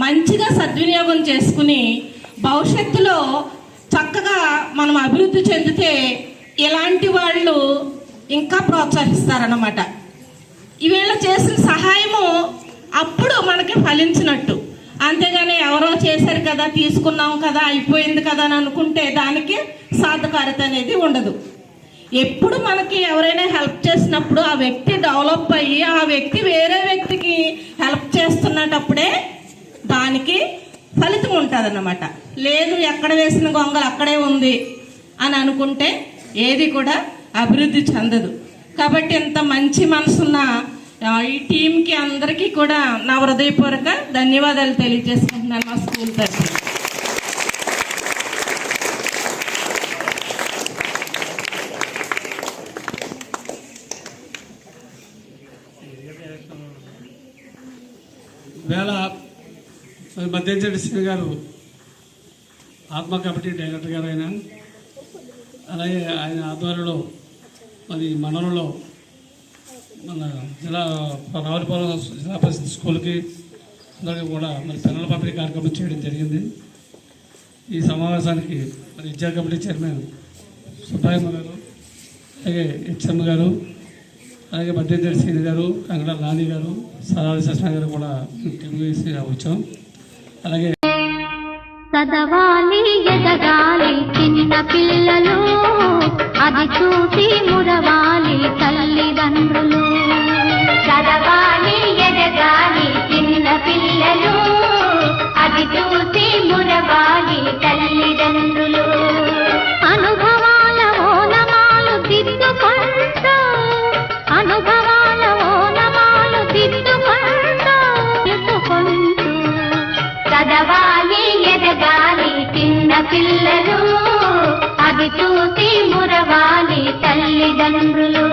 మంచిగా సద్వినియోగం చేసుకుని భవిష్యత్తులో చక్కగా మనం అభివృద్ధి చెందితే ఇలాంటి వాళ్ళు ఇంకా ప్రోత్సహిస్తారన్నమాట. ఈవేళ చేసిన సహాయము అప్పుడు మనకి ఫలించినట్టు. అంతేగాని ఎవరో చేశారు కదా, తీసుకున్నాం కదా, అయిపోయింది కదా అని అనుకుంటే దానికి సాధకారత అనేది ఉండదు. ఎప్పుడు మనకి ఎవరైనా హెల్ప్ చేసినప్పుడు ఆ వ్యక్తి డెవలప్ అయ్యి ఆ వ్యక్తి వేరే వ్యక్తికి హెల్ప్ చేస్తున్నప్పుడే దానికి ఫలితం ఉంటుంది అన్నమాట. లేదు ఎక్కడ వేసిన గొంగలు అక్కడే ఉంది అని అనుకుంటే ఏది కూడా అభివృద్ధి చెందదు. కాబట్టి ఇంత మంచి మనసున్న ఈ టీంకి అందరికీ కూడా నా హృదయపూర్వక ధన్యవాదాలు తెలియజేసుకుంటున్నాను మా స్కూల్ తరఫున. వేళ మధ్యంచెట్టి శ్రీ గారు ఆత్మ కమిటీ డైరెక్టర్ గారు అయినా, అలాగే ఆయన ఆధ్వర్యంలో మరి మండలంలో మన రావులపాలెం జిల్లా పరిషత్ స్కూల్కి అందరికీ కూడా మరి పిల్లల పంపిణీ కార్యక్రమం చేయడం జరిగింది. ఈ సమావేశానికి మరి విద్యా కమిటీ చైర్మన్ సుబ్బాయమ్మ గారు, అలాగే హెచ్ఎం గారు, అలాగే మధ్యంచెట్టి శ్రీ గారు, కంగడ నాని గారు, సరాలి శశన గారు కూడా వేసి వచ్చాం. అలాగే చదవాలి ఎదగాలి చిన్న పిల్లలు, అది చూసి మురవాలి తల్లిదండ్రులు. చదవాలి ఎదగాలి చిన్న పిల్లలు, అది చూసి మురవాలి తల్లిదండ్రులు. అనుభవాల ఓనమాలు దిద్దుకుంటూ, అనుభవాల ఓనమాలు దిద్దుకుంటూ చెప్పుకుంటూ చదవాలి ఎదగాలి చిన్న పిల్లలు, అది చూసి మురవాలి తల్లిదండ్రులు.